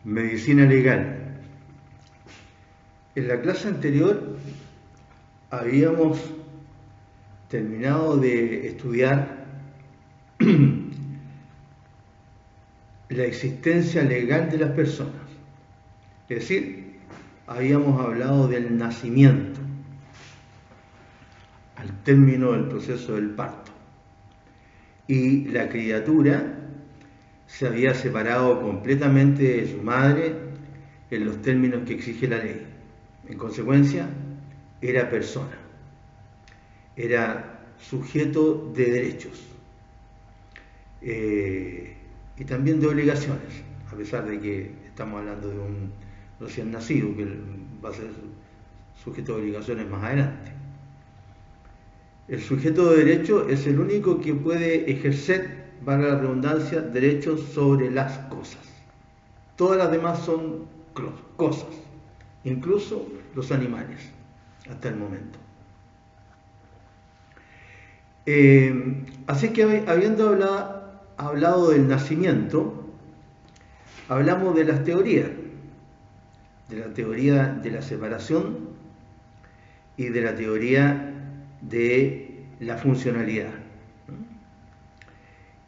Medicina legal. En la clase anterior habíamos terminado de estudiar la existencia legal de las personas. Es decir, habíamos hablado del nacimiento, al término del proceso del parto. Y la criatura se había separado completamente de su madre en los términos que exige la ley. En consecuencia, era persona, era sujeto de derechos y también de obligaciones, a pesar de que estamos hablando de un recién nacido que va a ser sujeto de obligaciones más adelante. El sujeto de derecho es el único que puede ejercer, valga la redundancia, derechos sobre las cosas. Todas las demás son cosas, incluso los animales, hasta el momento. Así que habiendo hablado del nacimiento, hablamos de las teorías, de la teoría de la separación y de la teoría de la funcionalidad.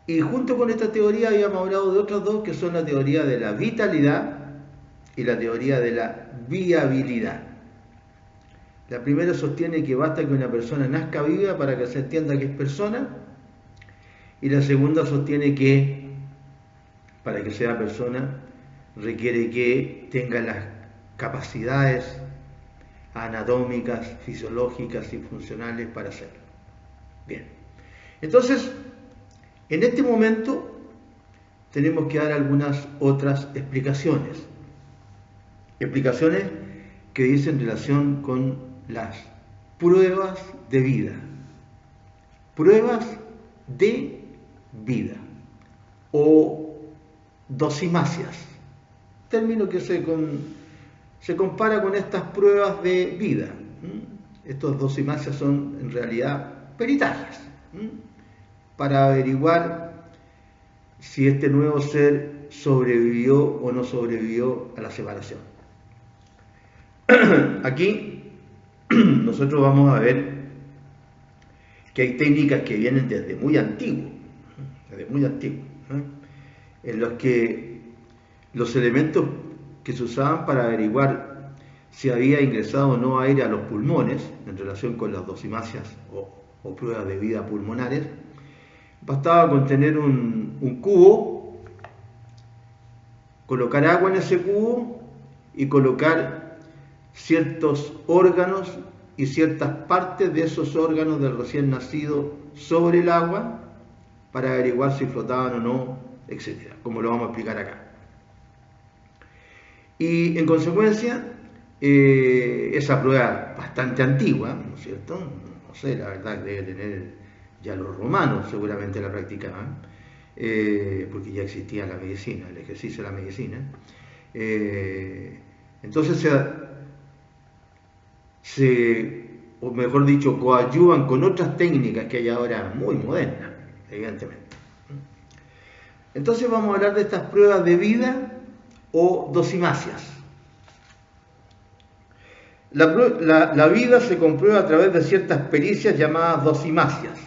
Y junto con esta teoría habíamos hablado de otras dos, que son la teoría de la vitalidad y la teoría de la viabilidad. La primera sostiene que basta que una persona nazca viva para que se entienda que es persona, y la segunda sostiene que para que sea persona requiere que tenga las capacidades anatómicas, fisiológicas y funcionales para hacerlo. Bien, entonces, en este momento tenemos que dar algunas otras explicaciones que dicen relación con las pruebas de vida, o dosimacias, término que se compara con estas pruebas de vida. Estos dosimacias son en realidad peritajes para averiguar si este nuevo ser sobrevivió o no sobrevivió a la separación. Aquí nosotros vamos a ver que hay técnicas que vienen desde muy antiguo, en los que los elementos que se usaban para averiguar si había ingresado o no aire a los pulmones en relación con las dosimacias o pruebas de vida pulmonares, bastaba con tener un cubo, colocar agua en ese cubo y colocar ciertos órganos y ciertas partes de esos órganos del recién nacido sobre el agua para averiguar si flotaban o no, etc., como lo vamos a explicar acá. Y en consecuencia, esa prueba bastante antigua, ¿no es cierto? No sé, la verdad que debe tener ya los romanos seguramente la practicaban, porque ya existía la medicina, el ejercicio de la medicina. Entonces o mejor dicho, coadyuvan con otras técnicas que hay ahora muy modernas, evidentemente. Entonces vamos a hablar de estas pruebas de vida o dosimacias. La vida se comprueba a través de ciertas pericias llamadas dosimacias,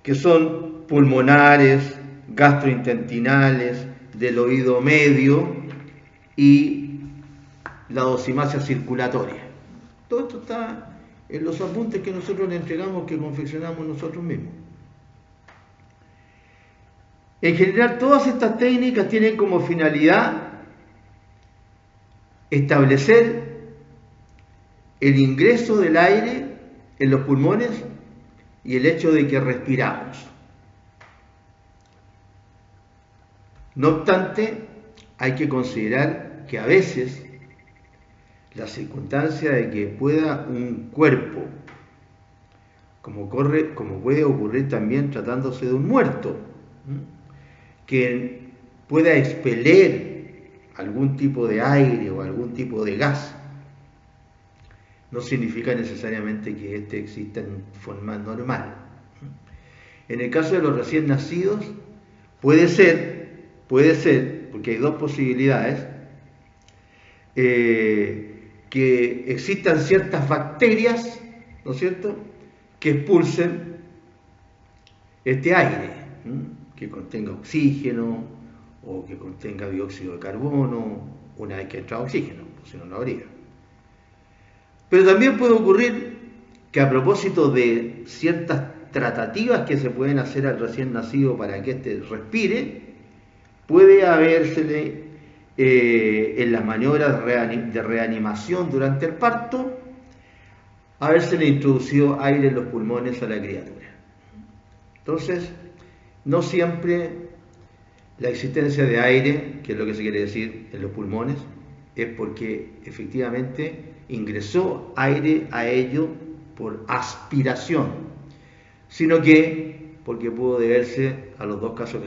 que son pulmonares, gastrointestinales, del oído medio y la dosimacia circulatoria. Todo esto está en los apuntes que nosotros le entregamos, que confeccionamos nosotros mismos. En general, todas estas técnicas tienen como finalidad establecer el ingreso del aire en los pulmones y el hecho de que respiramos. No obstante, hay que considerar que a veces la circunstancia de que pueda un cuerpo, como puede ocurrir también tratándose de un muerto, que pueda expeler algún tipo de aire o algún tipo de gas, no significa necesariamente que éste exista en forma normal. En el caso de los recién nacidos, puede ser puede ser, porque hay dos posibilidades, que existan ciertas bacterias, ¿no es cierto?, que expulsen este aire, que contenga oxígeno o que contenga dióxido de carbono, una vez que entra oxígeno, pues si no, no habría. Pero también puede ocurrir que a propósito de ciertas tratativas que se pueden hacer al recién nacido para que éste respire, puede habérsele en las maniobras de reanimación durante el parto, habérsele introducido aire en los pulmones a la criatura. Entonces, no siempre la existencia de aire, que es lo que se quiere decir en los pulmones, es porque efectivamente ingresó aire a ello por aspiración, sino que porque pudo deberse a los dos casos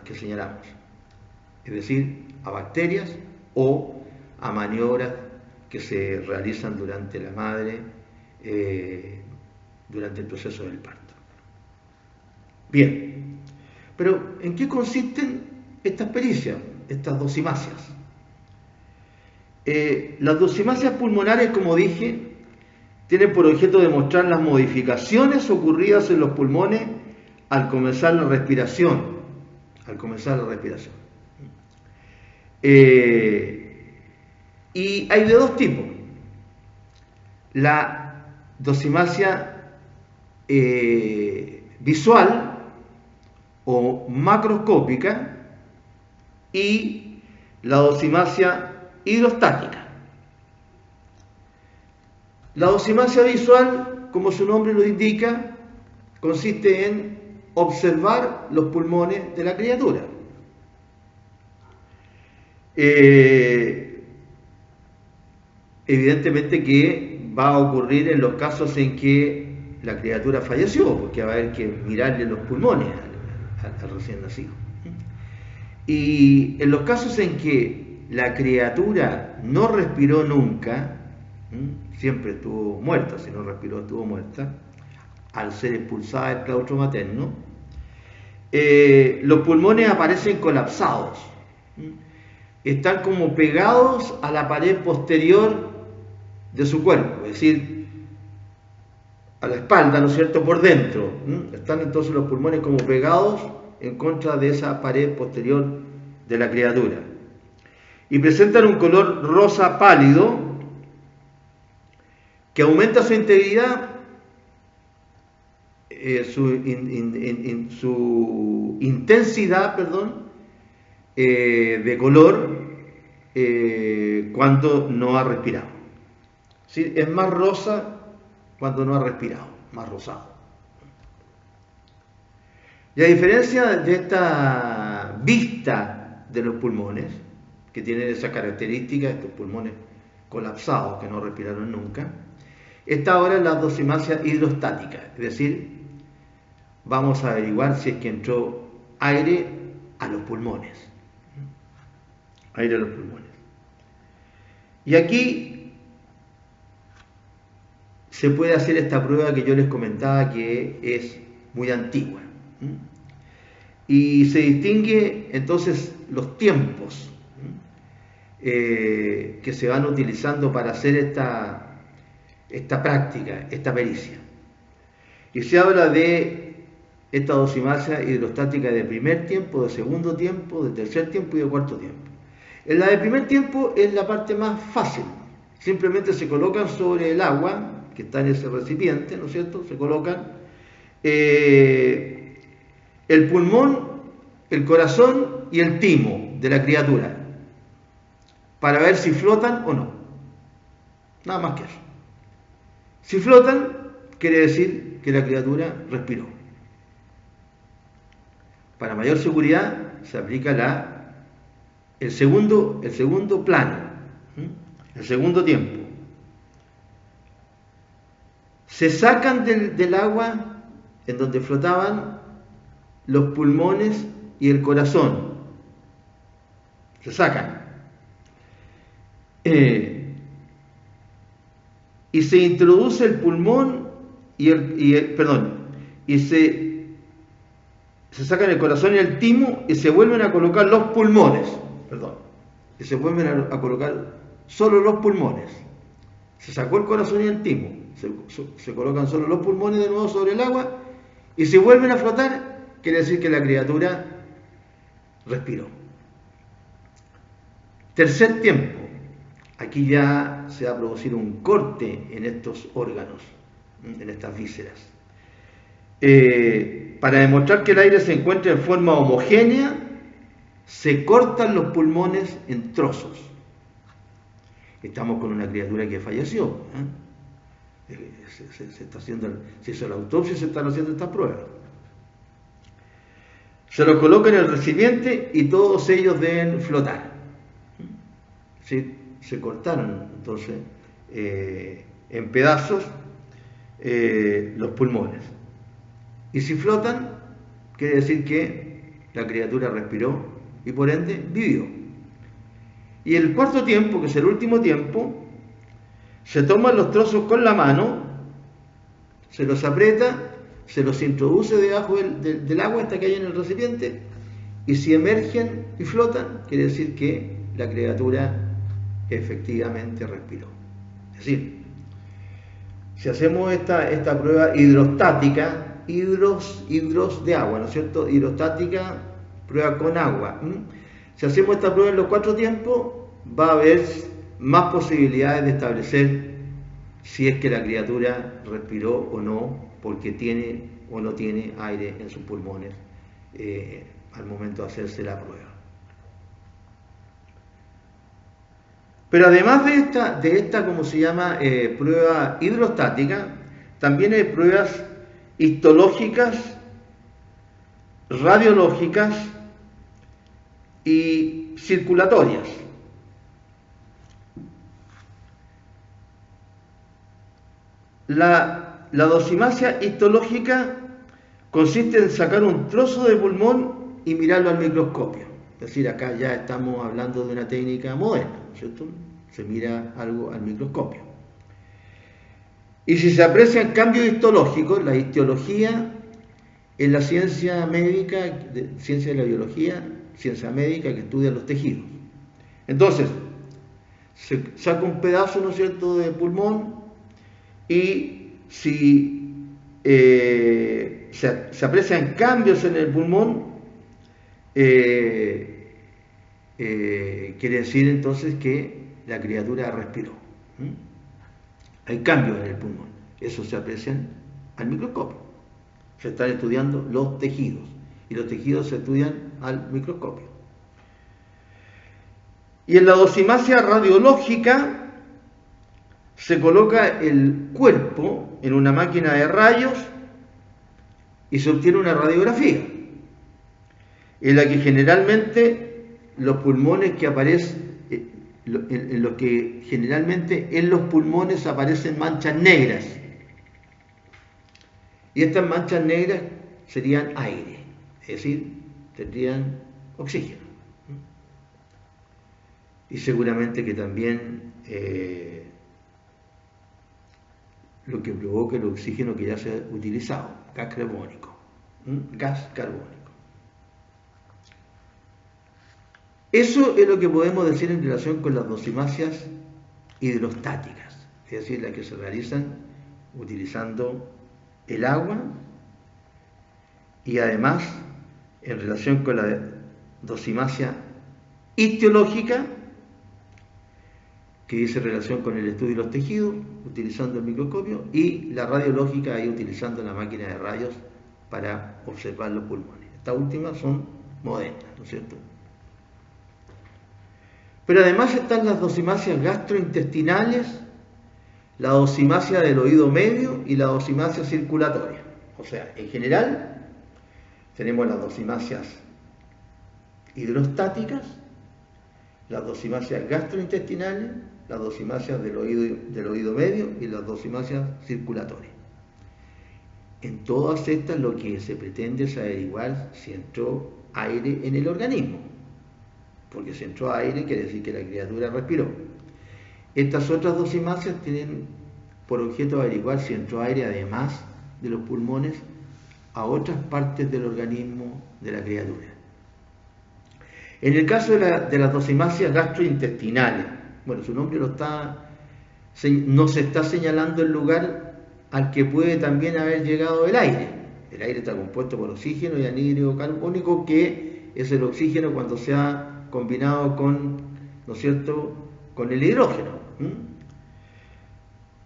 que señalamos, es decir, a bacterias o a maniobras que se realizan durante la madre, durante el proceso del parto. Bien, pero ¿en qué consisten estas pericias, estas dosimacias? Las dosimacias pulmonares, como dije, tienen por objeto demostrar las modificaciones ocurridas en los pulmones al comenzar la respiración. Y hay de dos tipos. La dosimacia visual o macroscópica y la dosimacia hidrostática. La dosimacia visual, como su nombre lo indica, consiste en observar los pulmones de la criatura. Evidentemente que va a ocurrir en los casos en que la criatura falleció, porque va a haber que mirarle los pulmones al recién nacido. Y en los casos en que la criatura no respiró nunca, siempre estuvo muerta, si no respiró estuvo muerta, al ser expulsada del claustro materno, los pulmones aparecen colapsados, están como pegados a la pared posterior de su cuerpo, es decir, a la espalda, ¿no es cierto?, por dentro. Están entonces los pulmones como pegados en contra de esa pared posterior de la criatura. Y presentan un color rosa pálido que aumenta su integridad, su intensidad, de color cuando no ha respirado. ¿Sí? Es más rosa cuando no ha respirado, más rosado. Y a diferencia de esta vista de los pulmones, que tienen esa característica, estos pulmones colapsados que no respiraron nunca, esta ahora es la dosimacia hidrostática, es decir, vamos a averiguar si es que entró aire a los pulmones. Aire a los pulmones. Y aquí se puede hacer esta prueba que yo les comentaba, que es muy antigua. Y se distingue entonces los tiempos que se van utilizando para hacer esta práctica, esta pericia. Y se habla de esta dosimacia hidrostática de primer tiempo, de segundo tiempo, de tercer tiempo y de cuarto tiempo. En la de primer tiempo es la parte más fácil. Simplemente se colocan sobre el agua que está en ese recipiente, ¿no es cierto? Se colocan el pulmón, el corazón y el timo de la criatura para ver si flotan o no. Nada más que eso. Si flotan, quiere decir que la criatura respiró. Para mayor seguridad se aplica el segundo plano, el segundo tiempo. Se sacan del agua en donde flotaban los pulmones y el corazón. Se sacan. Y se introduce el pulmón y se se sacan el corazón y el timo y se vuelven a colocar los pulmones, perdón, y se vuelven a colocar solo los pulmones. Se sacó el corazón y el timo, se colocan solo los pulmones de nuevo sobre el agua y se vuelven a flotar, quiere decir que la criatura respiró. Tercer tiempo, aquí ya se va a producir un corte en estos órganos, en estas vísceras. Para demostrar que el aire se encuentra en forma homogénea, se cortan los pulmones en trozos. Estamos con una criatura que falleció. Se está haciendo, se hizo la autopsia y se están haciendo estas pruebas. Se los coloca en el recipiente y todos ellos deben flotar. ¿Sí? Se cortaron entonces en pedazos los pulmones. Y si flotan, quiere decir que la criatura respiró y por ende vivió. Y el cuarto tiempo, que es el último tiempo, se toman los trozos con la mano, se los aprieta, se los introduce debajo del agua hasta que hay en el recipiente, y si emergen y flotan, quiere decir que la criatura efectivamente respiró. Es decir, si hacemos esta prueba hidrostática, hidros de agua, ¿no es cierto? Hidrostática, prueba con agua. Si hacemos esta prueba en los 4 tiempos, va a haber más posibilidades de establecer si es que la criatura respiró o no, porque tiene o no tiene aire en sus pulmones al momento de hacerse la prueba. Pero además de esta ¿cómo se llama? Prueba hidrostática, también hay pruebas histológicas, radiológicas y circulatorias. La dosimasia histológica consiste en sacar un trozo de pulmón y mirarlo al microscopio. Es decir, acá ya estamos hablando de una técnica moderna, ¿no es cierto? Se mira algo al microscopio. Y si se aprecian cambios histológicos, la histología es la ciencia médica, ciencia de la biología, ciencia médica que estudia los tejidos. Entonces, se saca un pedazo, ¿no es cierto?, de pulmón y si se aprecian cambios en el pulmón, quiere decir entonces que la criatura respiró. Hay cambios en el pulmón, eso se aprecian al microscopio. Se están estudiando los tejidos y los tejidos se estudian al microscopio. Y en la dosimasia radiológica se coloca el cuerpo en una máquina de rayos y se obtiene una radiografía en la que generalmente los pulmones que aparecen, en los que generalmente en los pulmones aparecen manchas negras. Y estas manchas negras serían aire, es decir, tendrían oxígeno. Y seguramente que también lo que provoca el oxígeno que ya se ha utilizado, gas carbónico. Gas carbónico. Eso es lo que podemos decir en relación con las dosimasias hidrostáticas, es decir, las que se realizan utilizando el agua, y además en relación con la dosimasia histológica, que dice relación con el estudio de los tejidos, utilizando el microscopio, y la radiológica, ahí utilizando la máquina de rayos para observar los pulmones. Estas últimas son modernas, ¿no es cierto? Pero además están las dosimasias gastrointestinales, la dosimasia del oído medio y la dosimasia circulatoria. O sea, en general tenemos las dosimasias hidrostáticas, las dosimasias gastrointestinales, las dosimasias del oído medio y las dosimasias circulatorias. En todas estas lo que se pretende es averiguar si entró aire en el organismo, porque si entró aire quiere decir que la criatura respiró. Estas otras dosimasias tienen por objeto averiguar si entró aire además de los pulmones a otras partes del organismo de la criatura. En el caso de las dosimacias gastrointestinales, bueno, su nombre no se está señalando el lugar al que puede también haber llegado el aire. El aire está compuesto por oxígeno y anhídrido carbónico, que es el oxígeno cuando se ha combinado con, ¿no es cierto?, con el hidrógeno.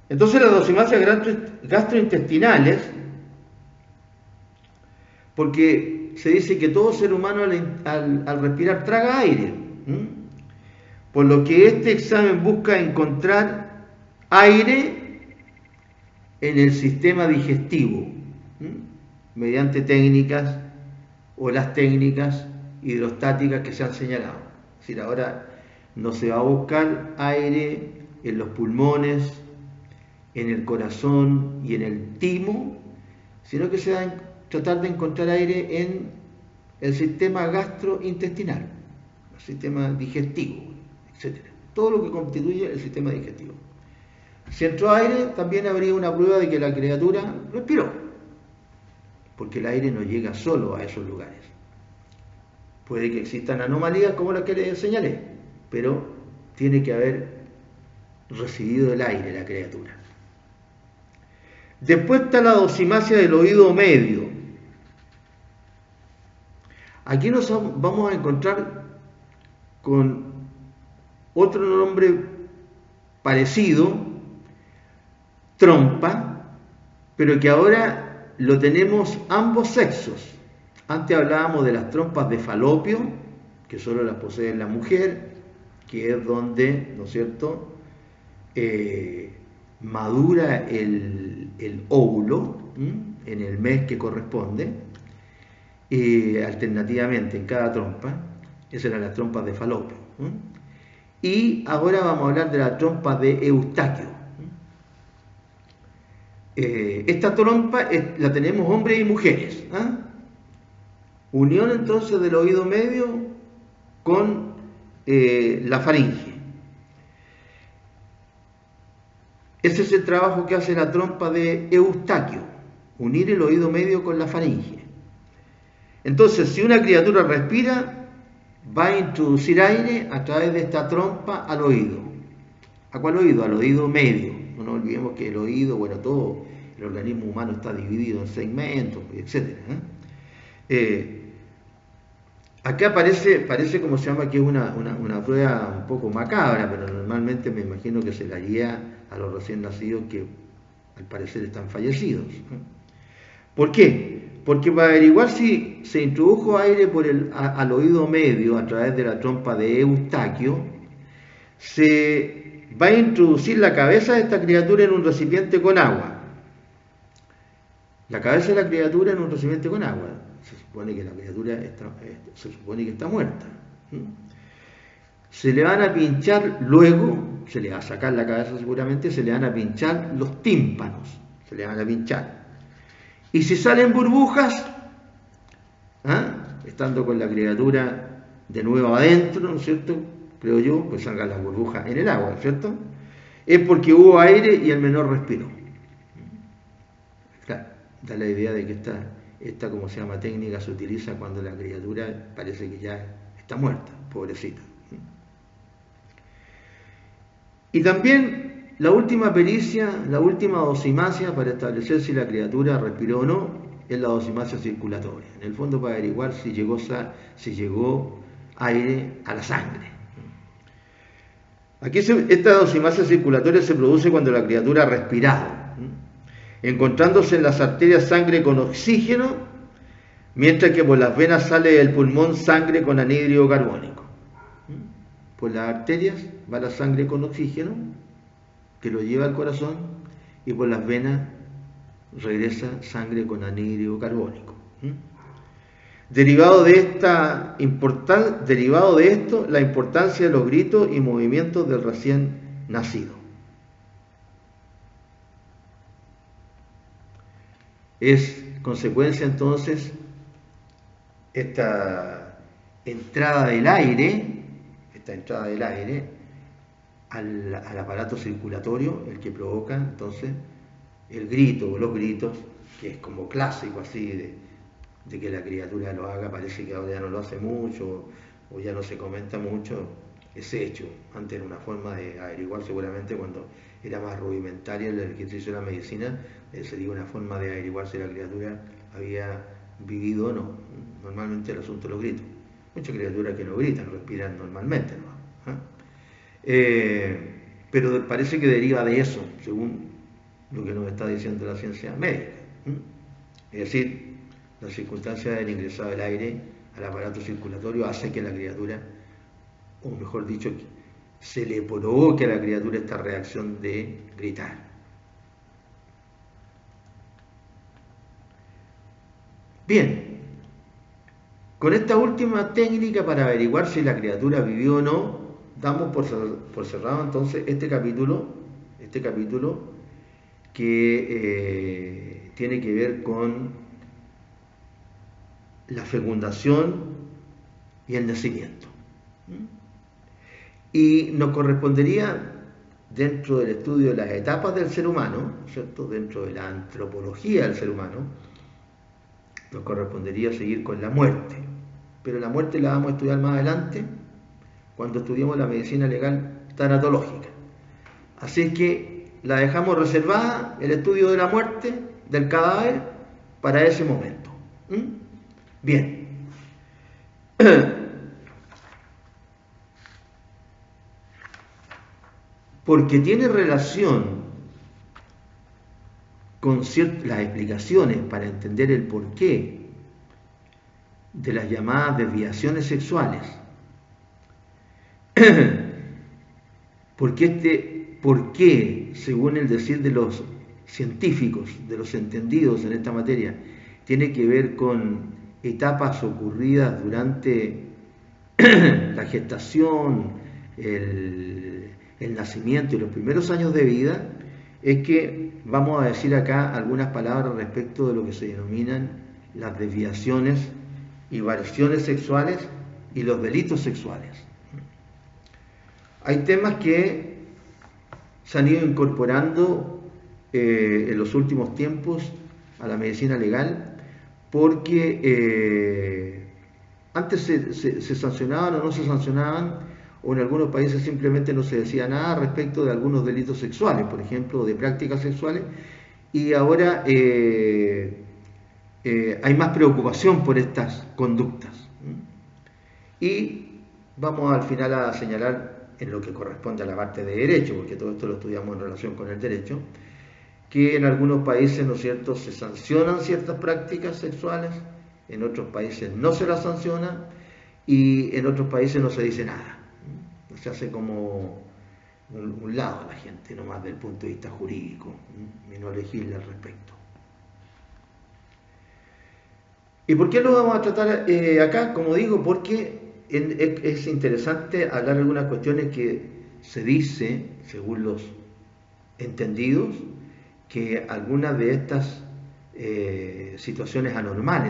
Entonces las dosimacias gastrointestinales, porque se dice que todo ser humano al respirar traga aire, por lo que este examen busca encontrar aire en el sistema digestivo, mediante técnicas o las técnicas hidrostáticas que se han señalado. Es decir, ahora no se va a buscar aire en los pulmones, en el corazón y en el timo, sino que se va a tratar de encontrar aire en el sistema gastrointestinal, el sistema digestivo, etc. Todo lo que constituye el sistema digestivo. Si entró aire, también habría una prueba de que la criatura respiró, porque el aire no llega solo a esos lugares. Puede que existan anomalías como las que les señalé, pero tiene que haber recibido el aire la criatura. Después está la dosimacia del oído medio. Aquí nos vamos a encontrar con otro nombre parecido, trompa, pero que ahora lo tenemos ambos sexos. Antes hablábamos de las trompas de falopio, que solo las posee la mujer, que es donde, ¿no es cierto?, madura el óvulo en el mes que corresponde, alternativamente en cada trompa. Esas eran las trompas de falopio. Y ahora vamos a hablar de la trompa de Eustaquio. Esta trompa la tenemos hombres y mujeres. Unión entonces del oído medio con la faringe. Ese es el trabajo que hace la trompa de Eustaquio, unir el oído medio con la faringe. Entonces, si una criatura respira, va a introducir aire a través de esta trompa al oído. ¿A cuál oído? Al oído medio. No nos olvidemos que el oído, bueno, todo el organismo humano está dividido en segmentos, etc. Acá parece como se llama que es una prueba un poco macabra, pero normalmente me imagino que se la guía a los recién nacidos que al parecer están fallecidos. ¿Por qué? Porque para averiguar si se introdujo aire al oído medio a través de la trompa de Eustaquio, se va a introducir la cabeza de esta criatura en un recipiente con agua. La cabeza de la criatura en un recipiente con agua. Se supone que la criatura está muerta. Se le van a pinchar luego, se le va a sacar la cabeza seguramente, se le van a pinchar los tímpanos, se le van a pinchar. Y si salen burbujas, estando con la criatura de nuevo adentro, ¿no es cierto?, creo yo, pues salgan las burbujas en el agua, ¿no es cierto?, es porque hubo aire y el menor respiró. Claro, da la idea de que esta como se llama técnica se utiliza cuando la criatura parece que ya está muerta, pobrecita. Y también la última pericia, la última dosimacia para establecer si la criatura respiró o no, es la dosimacia circulatoria. En el fondo, para averiguar si llegó aire a la sangre. Aquí esta dosimacia circulatoria se produce cuando la criatura ha respirado, encontrándose en las arterias sangre con oxígeno, mientras que por las venas sale del pulmón sangre con anhídrido carbónico. Por las arterias va la sangre con oxígeno, que lo lleva al corazón, y por las venas regresa sangre con anhídrido carbónico. Derivado de esto, la importancia de los gritos y movimientos del recién nacido. Es consecuencia entonces esta entrada del aire al aparato circulatorio, el que provoca entonces el grito o los gritos, que es como clásico así de que la criatura lo haga, parece que ahora ya no lo hace mucho o ya no se comenta mucho ese hecho. Antes era una forma de averiguar, seguramente cuando era más rudimentaria el ejercicio de la medicina, sería una forma de averiguar si la criatura había vivido o no. Normalmente el asunto de los gritos. Muchas criaturas que no gritan, respiran normalmente, ¿no? Pero parece que deriva de eso, según lo que nos está diciendo la ciencia médica. Es decir, la circunstancia del ingresado del aire al aparato circulatorio hace que la criatura, o mejor dicho, se le provoque a la criatura esta reacción de gritar. Bien, con esta última técnica para averiguar si la criatura vivió o no, damos por cerrado entonces este capítulo que tiene que ver con la fecundación y el nacimiento. Y nos correspondería, dentro del estudio de las etapas del ser humano, ¿cierto?, dentro de la antropología del ser humano, nos correspondería seguir con la muerte. Pero la muerte la vamos a estudiar más adelante, cuando estudiemos la medicina legal tanatológica. Así es que la dejamos reservada, el estudio de la muerte, del cadáver, para ese momento. Bien. Porque tiene relación con las explicaciones para entender el porqué de las llamadas desviaciones sexuales. ¿Por qué, según el decir de los científicos, de los entendidos en esta materia, tiene que ver con etapas ocurridas durante la gestación, el nacimiento y los primeros años de vida? Es que vamos a decir acá algunas palabras respecto de lo que se denominan las desviaciones y variaciones sexuales y los delitos sexuales. Hay temas que se han ido incorporando en los últimos tiempos a la medicina legal porque antes se sancionaban o no se sancionaban, o en algunos países simplemente no se decía nada respecto de algunos delitos sexuales, por ejemplo, de prácticas sexuales, y ahora hay más preocupación por estas conductas. Y vamos al final a señalar, en lo que corresponde a la parte de derecho, porque todo esto lo estudiamos en relación con el derecho, que en algunos países, ¿no es cierto?, se sancionan ciertas prácticas sexuales, en otros países no se las sanciona y en otros países no se dice nada. Se hace como un lado a la gente, nomás del punto de vista jurídico, y no legisla al respecto. ¿Y por qué lo vamos a tratar acá? Como digo, porque es interesante hablar de algunas cuestiones que se dice, según los entendidos, que algunas de estas situaciones anormales